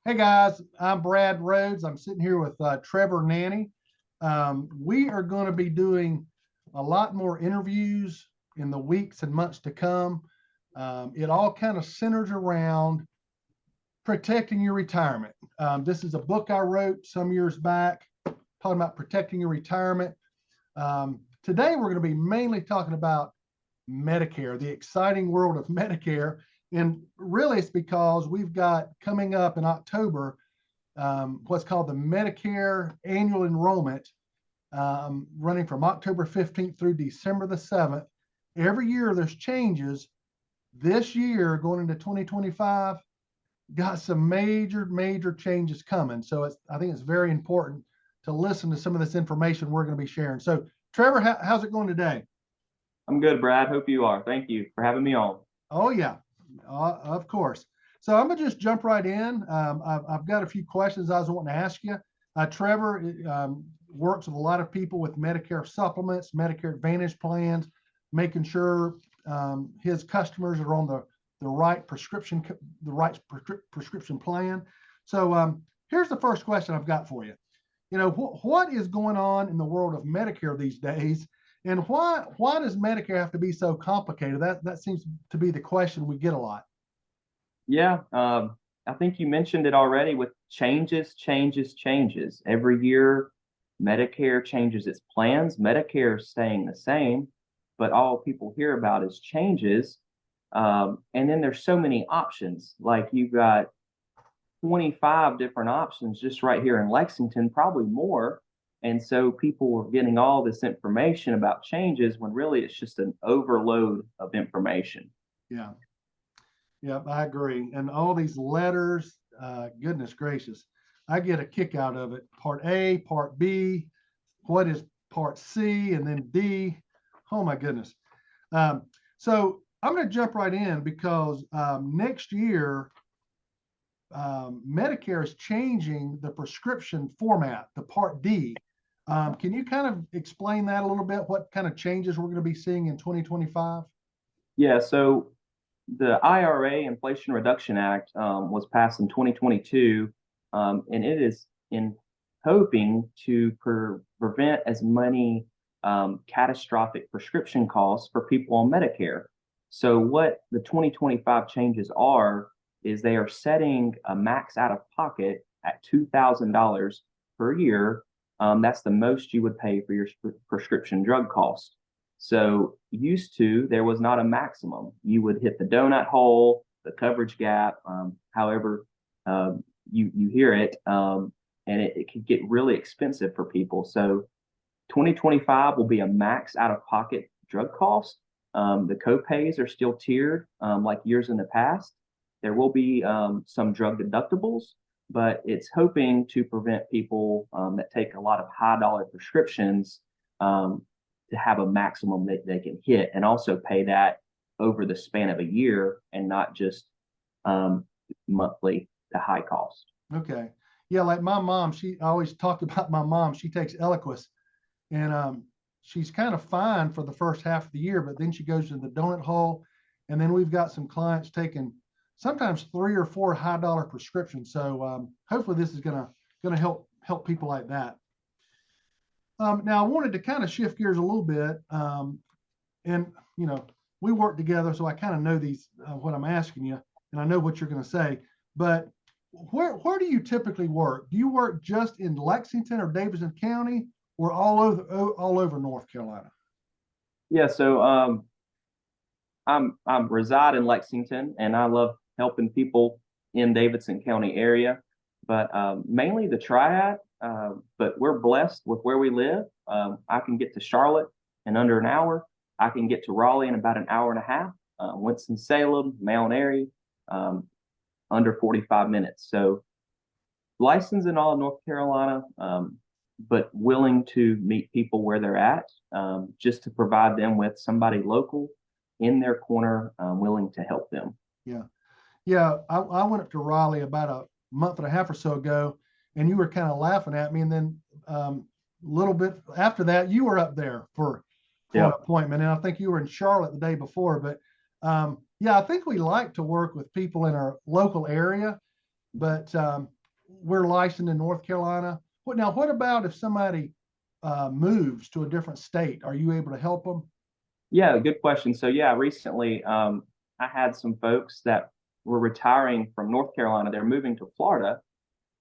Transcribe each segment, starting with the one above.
Hey guys, I'm Brad Rhodes. I'm sitting here with Trevor Nanney. We are going to be doing a lot more interviews in the weeks and months to come. It all kind of centers around protecting your retirement. This is a book I wrote some years back talking about protecting your retirement. Today, we're going to be mainly talking about Medicare, the exciting world of Medicare. And really, it's because we've got coming up in October what's called the Medicare annual enrollment, running from October 15th through December the 7th. Every year there's changes. This year, going into 2025, got some major changes coming. So I think it's very important to listen to some of this information we're going to be sharing. So, Trevor, how's it going today? I'm good, Brad. Hope you are. Thank you for having me on. Oh, yeah, of course. So I'm going to just jump right in. I've got a few questions I was wanting to ask you. Trevor works with a lot of people with Medicare supplements, Medicare Advantage plans, making sure his customers are on the right prescription plan. So here's the first question I've got for you. You know, what is going on in the world of Medicare these days, and why does Medicare have to be so complicated? That seems to be the question we get a lot. Yeah, I think you mentioned it already with changes. Every year, Medicare changes its plans. Medicare is staying the same, but all people hear about is changes. And then there's so many options. Like you've got 25 different options just right here in Lexington, probably more. And so people were getting all this information about changes when really it's just an overload of information. Yeah. Yep, I agree. And all these letters, goodness gracious, I get a kick out of it. Part A, Part B, what is Part C, and then D. Oh my goodness. So I'm going to jump right in because next year, Medicare is changing the prescription format, the Part D. Can you kind of explain that a little bit? What kind of changes we're going to be seeing in 2025? Yeah, so the IRA, Inflation Reduction Act, was passed in 2022, and it is in hoping to prevent as many catastrophic prescription costs for people on Medicare. So what the 2025 changes are is they are setting a max out of pocket at $2,000 per year. That's the most you would pay for your prescription drug cost. So used to, there was not a maximum. You would hit the donut hole, the coverage gap, however you hear it, and it could get really expensive for people. So 2025 will be a max out-of-pocket drug cost. The copays are still tiered like years in the past. There will be some drug deductibles, but it's hoping to prevent people that take a lot of high-dollar prescriptions to have a maximum that they can hit, and also pay that over the span of a year and not just monthly to high cost. Okay. Yeah, like my mom, I always talked about my mom. She takes Eliquis, and she's kind of fine for the first half of the year, but then she goes to the donut hole. And then we've got some clients taking sometimes 3 or 4 high-dollar prescriptions. So hopefully this is gonna help people like that. Now I wanted to kind of shift gears a little bit, and you know, we work together, so I kind of know these what I'm asking you, and I know what you're going to say. But where do you typically work? Do you work just in Lexington or Davidson County, or all over North Carolina? Yeah, so I reside in Lexington, and I love helping people in Davidson County area, but mainly the Triad. But we're blessed with where we live. I can get to Charlotte in under an hour. I can get to Raleigh in about an hour and a half. Winston-Salem, Mount Airy, under 45 minutes. So licensed in all of North Carolina, but willing to meet people where they're at, just to provide them with somebody local in their corner, willing to help them. Yeah. Yeah. I went up to Raleigh about a month and a half or so ago, and you were kind of laughing at me. And then a little bit after that, you were up there for an appointment. And I think you were in Charlotte the day before. But yeah, I think we like to work with people in our local area. But we're licensed in North Carolina. What about if somebody moves to a different state? Are you able to help them? Yeah, good question. So yeah, recently I had some folks that were retiring from North Carolina. They're moving to Florida,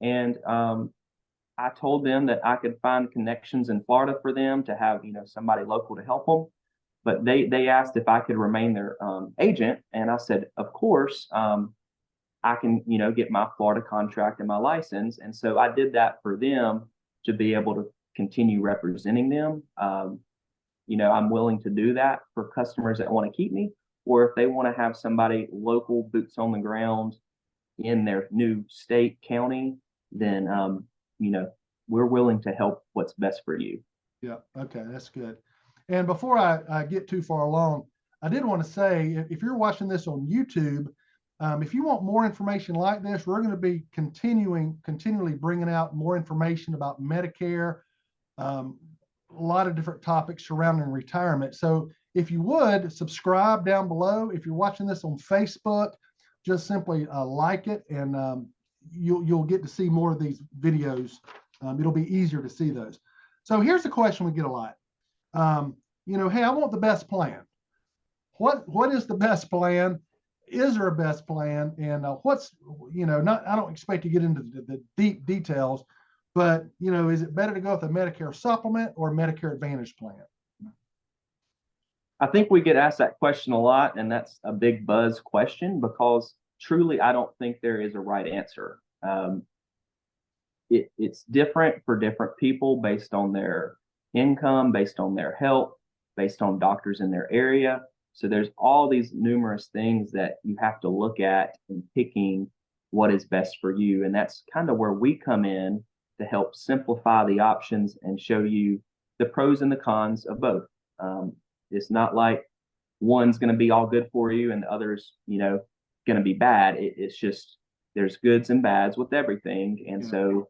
and I told them that I could find connections in Florida for them to have, somebody local to help them. But they asked if I could remain their agent, and I said, of course, I can, get my Florida contract and my license. And so I did that for them to be able to continue representing them. I'm willing to do that for customers that want to keep me, or if they want to have somebody local, boots on the ground in their new state, county, then we're willing to help what's best for you. Yeah, okay, that's good. And before I get too far along, I did want to say, if you're watching this on YouTube, if you want more information like this, we're going to be continually bringing out more information about Medicare, a lot of different topics surrounding retirement. So if you would subscribe down below. If you're watching this on Facebook, just simply like it, and you'll get to see more of these videos. It'll be easier to see those. So here's the question we get a lot. Hey, I want the best plan. What is the best plan? Is there a best plan? And I don't expect to get into the deep details, but is it better to go with a Medicare Supplement or Medicare Advantage plan? I think we get asked that question a lot, and that's a big buzz question because truly, I don't think there is a right answer. It's different for different people based on their income, based on their health, based on doctors in their area. So there's all these numerous things that you have to look at in picking what is best for you. And that's kind of where we come in to help simplify the options and show you the pros and the cons of both. It's not like one's going to be all good for you and the other's, going to be bad. It's just there's goods and bads with everything. And so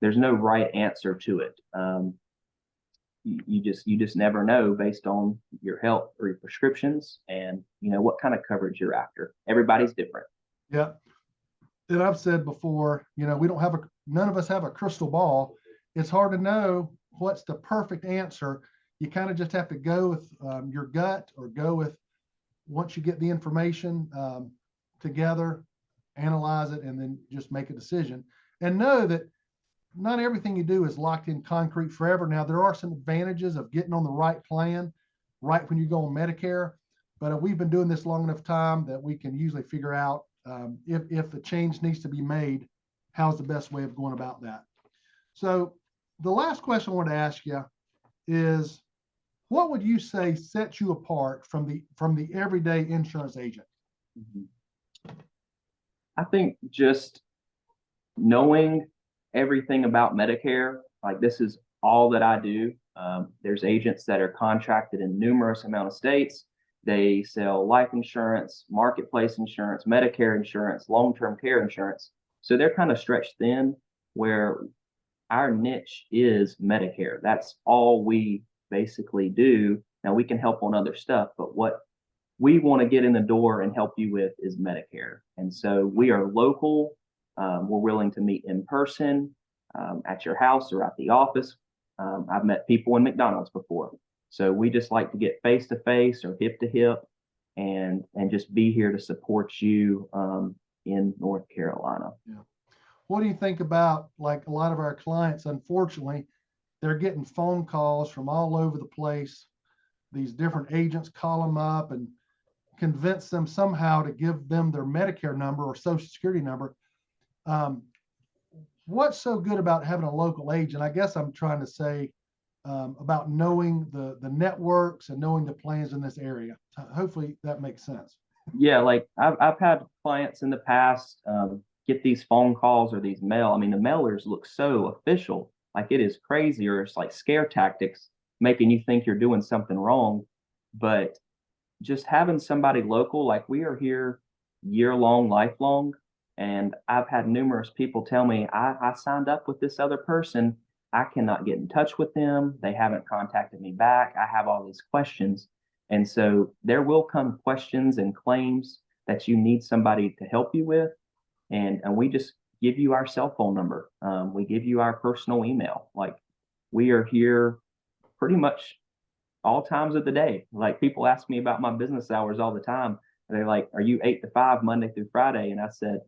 there's no right answer to it. You just never know based on your health or your prescriptions and what kind of coverage you're after. Everybody's different. Yeah. And I've said before, none of us have a crystal ball. It's hard to know what's the perfect answer. You kind of just have to go with your gut, or go with, once you get the information together, analyze it, and then just make a decision. And know that not everything you do is locked in concrete forever. Now, there are some advantages of getting on the right plan right when you go on Medicare, but we've been doing this long enough time that we can usually figure out if the change needs to be made, how's the best way of going about that. So the last question I want to ask you is, what would you say sets you apart from the everyday insurance agent? I think just knowing everything about Medicare, like this is all that I do. There's agents that are contracted in numerous amount of states. They sell life insurance, marketplace insurance, Medicare insurance, long-term care insurance. So they're kind of stretched thin, where our niche is Medicare. That's all we basically do. Now we can help on other stuff, but what we want to get in the door and help you with is Medicare. And so we are local. We're willing to meet in person, at your house or at the office. I've met people in McDonald's before. So we just like to get face to face or hip to hip and just be here to support you in North Carolina. Yeah. What do you think about, like, a lot of our clients, unfortunately, they're getting phone calls from all over the place. These different agents call them up and convince them somehow to give them their Medicare number or Social Security number. What's so good about having a local agent? I guess I'm trying to say about knowing the networks and knowing the plans in this area. Hopefully that makes sense. Yeah, like I've had clients in the past get these phone calls or these mail. I mean, the mailers look so official, like it is crazy, or it's like scare tactics, making you think you're doing something wrong. But just having somebody local, like we are here year long, lifelong. And I've had numerous people tell me, I signed up with this other person. I cannot get in touch with them. They haven't contacted me back. I have all these questions. And so there will come questions and claims that you need somebody to help you with. And we just give you our cell phone number. We give you our personal email. Like, we are here pretty much all times of the day. Like, people ask me about my business hours all the time. They're like, "Are you 8 to 5 Monday through Friday?" And I said,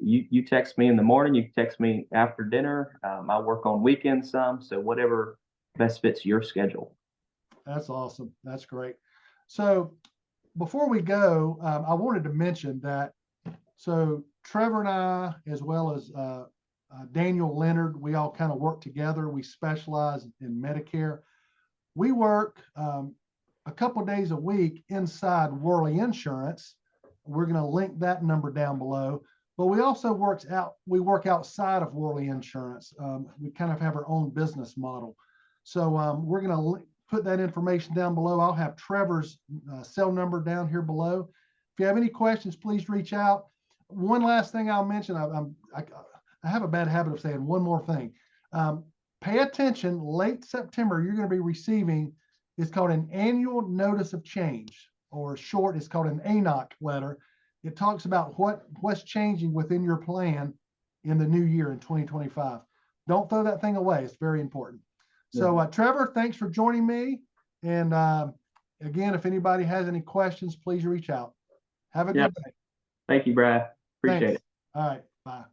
you text me in the morning, you text me after dinner. I work on weekends some, so whatever best fits your schedule. That's awesome. That's great. So before we go, I wanted to mention that, so Trevor and I, as well as Daniel Leonard, we all kind of work together. We specialize in Medicare. We work a couple days a week inside Worley Insurance. We're going to link that number down below. But we also work outside of Worley Insurance. We kind of have our own business model. So we're going to put that information down below. I'll have Trevor's cell number down here below. If you have any questions, please reach out. One last thing I'll mention, I have a bad habit of saying one more thing. Pay attention, late September, you're going to be receiving, it's called an annual notice of change, or short, it's called an ANOC letter. It talks about what's changing within your plan in the new year in 2025. Don't throw that thing away. It's very important. So Trevor, thanks for joining me. And again, if anybody has any questions, please reach out. Have a good day. Thank you, Brad. Appreciate it. All right. Bye.